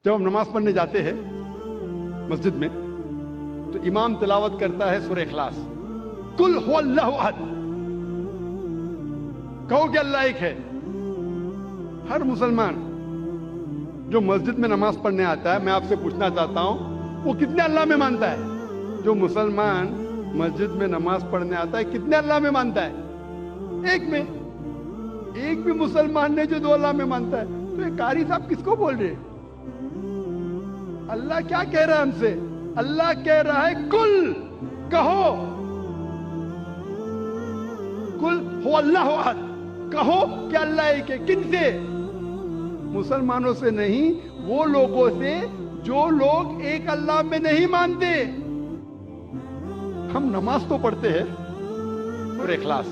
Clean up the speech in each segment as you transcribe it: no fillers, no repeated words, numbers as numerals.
جب ہم نماز پڑھنے جاتے ہیں مسجد میں تو امام تلاوت کرتا ہے سورہ اخلاص، قل هو اللہ احد، کہو کہ اللہ ایک ہے۔ ہر مسلمان جو مسجد میں نماز پڑھنے آتا ہے، میں آپ سے پوچھنا چاہتا ہوں وہ کتنے اللہ میں مانتا ہے؟ جو مسلمان مسجد میں نماز پڑھنے آتا ہے کتنے اللہ میں مانتا ہے؟ ایک میں۔ ایک بھی مسلمان نے جو دو اللہ میں مانتا ہے، تو یہ قاری صاحب کس کو بول رہے ہیں؟ اللہ کیا کہہ رہا ہے ہم سے؟ اللہ کہہ رہا ہے کل، کہو، کل ہو اللہ احد، کہو کہ اللہ ایک ہے۔ کن سے؟ مسلمانوں سے نہیں، وہ لوگوں سے جو لوگ ایک اللہ میں نہیں مانتے۔ ہم نماز تو پڑھتے ہیں سورہ اخلاص،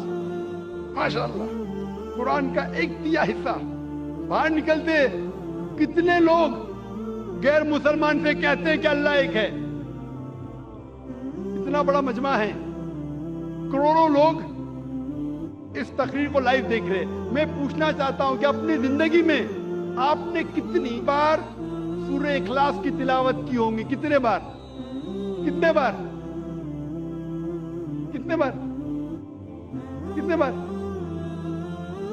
ماشاءاللہ قرآن کا 1/3 حصہ، باہر نکلتے کتنے لوگ غیر مسلمان سے کہتے ہیں کہ اللہ ایک ہے۔ اتنا بڑا مجمع ہے، کروڑوں لوگ اس تقریر کو لائیو دیکھ رہے۔ میں پوچھنا چاہتا ہوں کہ اپنی زندگی میں آپ نے کتنی بار سورہ اخلاص کی تلاوت کی ہوں گی؟ کتنے بار؟ کتنے بار؟ کتنے بار؟ کتنے بار؟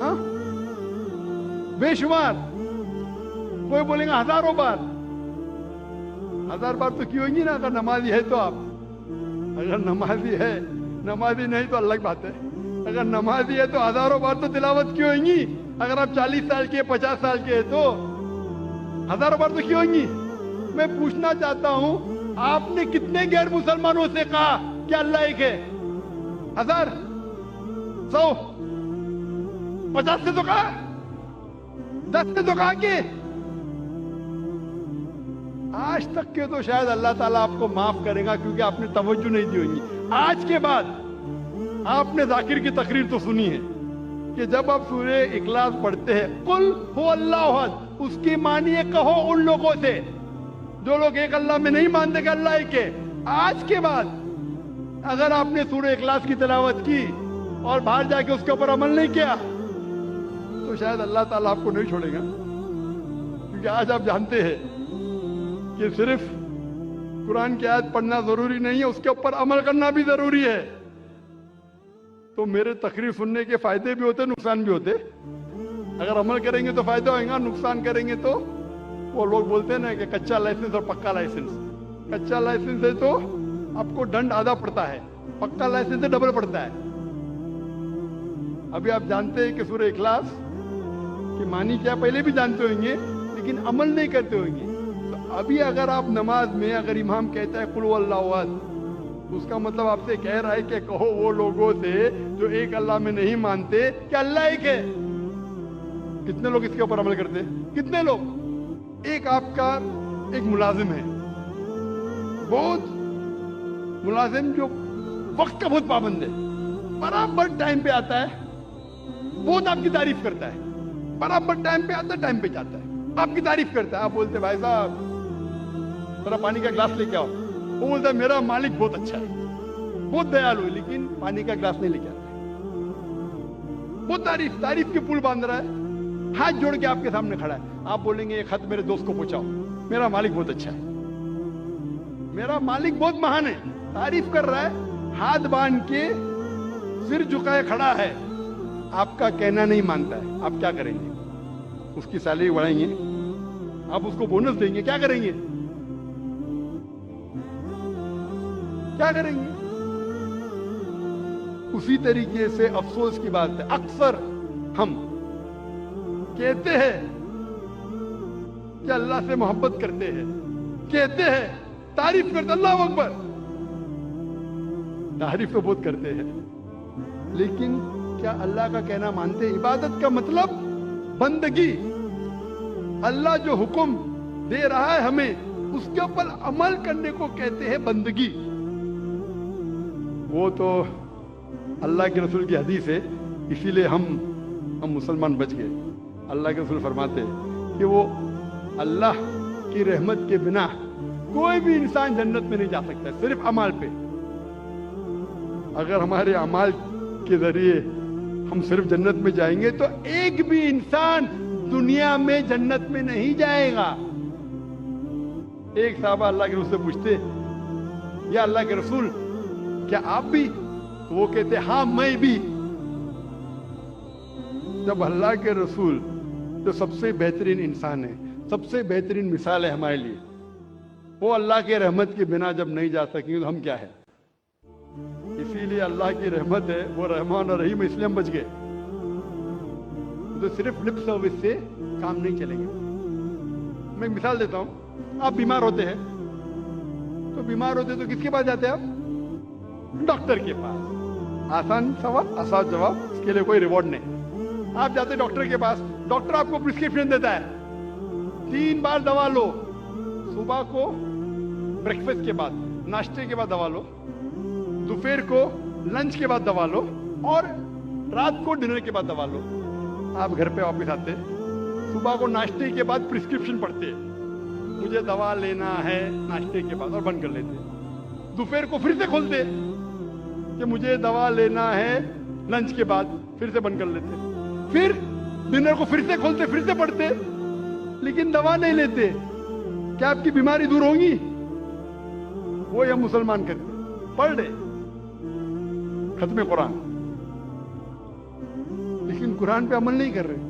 ہاں بے شمار۔ کوئی بولیں گا ہزاروں بار۔ 1000 بار تو کی ہوگی نا اگر نمازی ہے تو۔ آپ اگر نمازی ہے، نمازی نہیں تو الگ بات ہے۔ اگر نمازی ہے تو ہزاروں بار تو تلاوت کی ہوئیں گی۔ اگر آپ 40 سال کے 50 سال کے تو ہزاروں بار تو کی ہوئیں گی۔ میں پوچھنا چاہتا ہوں آپ نے کتنے غیر مسلمانوں سے کہا کہ اللہ ایک ہے؟ 1000 100 50 سے تو کہا، 10 سے تو کہا کہ آج تک کے تو شاید اللہ تعالیٰ آپ کو معاف کرے گا کیونکہ آپ نے توجہ نہیں دی ہوگی۔ آج کے بعد آپ نے ذاکر کی تقریر تو سنی ہے کہ جب آپ سورہ اخلاص پڑھتے ہیں قل هو اللہ احد، اس کی معنی ہے کہو ان لوگوں سے جو لوگ ایک اللہ میں نہیں مانتے کہ اللہ ایک ہے۔ آج کے بعد اگر آپ نے سورہ اخلاص کی تلاوت کی اور باہر جا کے اس کے اوپر عمل نہیں کیا تو شاید اللہ تعالیٰ آپ کو نہیں چھوڑے گا، کیونکہ آج آپ جانتے ہیں کہ صرف قرآن کی آیت پڑھنا ضروری نہیں ہے، اس کے اوپر عمل کرنا بھی ضروری ہے۔ تو میرے تقریر سننے کے فائدے بھی ہوتے، نقصان بھی ہوتے۔ اگر عمل کریں گے تو فائدہ ہوئے گا، نقصان کریں گے تو وہ لوگ بولتے ہیں نا کہ کچا لائسنس اور پکا لائسنس۔ کچا لائسنس ہے تو آپ کو ڈنڈ آدھا پڑتا ہے، پکا لائسنس سے ڈبل پڑتا ہے۔ ابھی آپ جانتے ہیں کہ سورہ اخلاص کی معنی کیا پہلے بھی جانتے ہوئیں گے، لیکن عمل نہیں کرتے ہوئیں گے۔ تو ابھی اگر آپ نماز میں اگر امام کہتا ہے قل هو اللہ احد، تو اس کا مطلب آپ سے کہہ رہا ہے کہ کہو وہ لوگوں سے جو ایک اللہ میں نہیں مانتے کہ اللہ ایک ہے۔ کتنے لوگ اس کے اوپر عمل کرتے ہیں؟ کتنے لوگ؟ ایک آپ کا ایک ملازم ہے، بہت ملازم جو وقت کا بہت پابند ہے، برابر ٹائم پہ آتا ہے، بہت آپ کی تعریف کرتا ہے، برابر ٹائم پہ آتا ہے، ٹائم پہ جاتا ہے، آپ کی تعریف کرتا ہے۔ آپ بولتے بھائی صاحب ذرا پانی کا گلاس لے کے آؤ، وہ بولتا ہے میرا مالک بہت اچھا ہے، بہت دیالو ہے، لیکن پانی کا گلاس نہیں لے کے آتا ہے۔ بہت تعریف کے پل باندھ رہا ہے، ہاتھ جوڑ کے آپ کے سامنے کھڑا ہے۔ آپ بولیں گے ایک خط میرے دوست کو پہنچاؤ، میرا مالک بہت اچھا ہے، میرا مالک بہت مہان ہے، تعریف کر رہا ہے، ہاتھ باندھ کے سر جھکائے کھڑا ہے، آپ کا کہنا نہیں مانتا ہے۔ آپ کیا کریں گے؟ اس کی سیلری بڑھائیں گے؟ آپ اس کو بونس دیں گے؟ کیا کریں گے؟ کیا کریں گے؟ اسی طریقے سے افسوس کی بات ہے، اکثر ہم کہتے ہیں کہ اللہ سے محبت کرتے ہیں، کہتے ہیں تعریف کرتے، اللہ اکبر، تعریف تو بہت کرتے ہیں، لیکن کیا اللہ کا کہنا مانتے؟ عبادت کا مطلب بندگی، اللہ جو حکم دے رہا ہے ہمیں اس کے اوپر عمل کرنے کو کہتے ہیں بندگی۔ وہ تو اللہ کے رسول کی حدیث ہے، اسی لیے ہم مسلمان بچ گئے۔ اللہ کے رسول فرماتے کہ وہ اللہ کی رحمت کے بنا کوئی بھی انسان جنت میں نہیں جا سکتا، صرف اعمال پہ۔ اگر ہمارے اعمال کے ذریعے ہم صرف جنت میں جائیں گے تو ایک بھی انسان دنیا میں جنت میں نہیں جائے گا۔ ایک صحابہ اللہ کے رسول سے پوچھتے یا اللہ کے رسول کیا آپ بھی؟ تو وہ کہتے ہاں میں بھی. جب اللہ کے رسول جو سب سے بہترین انسان ہے, سب سے بہترین مثال ہے ہمارے لیے, وہ اللہ کے رحمت کے بنا جب نہیں جا سکیں تو ہم کیا ہے؟ اسی لیے اللہ کی رحمت ہے, وہ رحمان اور رحیم, اس لیے ہم بچ گئے. تو صرف لپ سروس سے کام نہیں چلیں گے. میں ایک مثال دیتا ہوں. آپ بیمار ہوتے ہیں تو کس کے پاس جاتے ہیں آپ؟ ڈاکٹر کے پاس. آسان سوال, آسان جواب, اس کے لیے کوئی ریوارڈ نہیں. آپ جاتے ہیں ڈاکٹر کے پاس, ڈاکٹر آپ کو پرسکرپشن دیتا ہے 3 بار دوا لو. صبح کو بریکفاسٹ کے بعد, ناشتے کے بعد دوا لو, دوپہر کو لنچ کے بعد دوا لو, اور رات کو ڈنر کے بعد دوا لو. آپ گھر پہ واپس آتے, صبح کو ناشتے کے بعد پرسکرپشن پڑھتے, مجھے دوا لینا ہے ناشتے کے بعد, اور بند کر لیتے. دوپہر کو پھر سے کھولتے کہ مجھے دوا لینا ہے لنچ کے بعد, پھر سے بند کر لیتے. پھر ڈنر کو پھر سے کھولتے, پھر سے پڑھتے, لیکن دوا نہیں لیتے. کیا آپ کی بیماری دور ہوگی؟ وہ ہم مسلمان کرتے, پڑھ رہے ختم قرآن, لیکن قرآن پہ عمل نہیں کر رہے.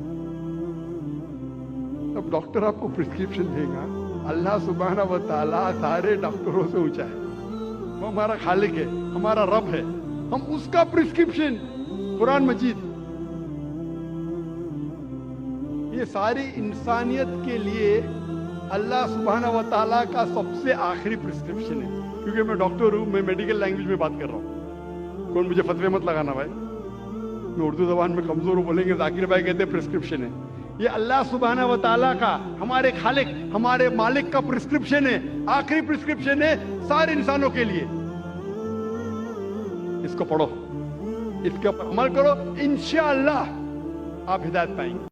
اب ڈاکٹر آپ کو پرسکرپشن دے گا. اللہ سبحانہ و تعالیٰ سارے ڈاکٹروں سے اونچا ہے, وہ ہمارا خالق ہے, ہمارا رب ہے. ہم اس کا پرسکرپشن قرآن مجید, یہ ساری انسانیت کے لیے اللہ سبحانہ و تعالیٰ کا سب سے آخری پرسکرپشن ہے. کیونکہ میں ڈاکٹر ہوں, میں میڈیکل لینگویج میں بات کر رہا ہوں. کون مجھے فتوے مت لگانا بھائی, میں اردو زبان میں کمزور ہوں. بولیں گے ذاکر بھائی کہتے ہیں پرسکرپشن ہے. یہ اللہ سبحانہ و تعالیٰ کا, ہمارے خالق, ہمارے مالک کا پرسکرپشن ہے, آخری پرسکرپشن ہے سارے انسانوں کے لیے. اس کو پڑھو, اس کے اوپر عمل کرو, انشاءاللہ آپ ہدایت پائیں گے.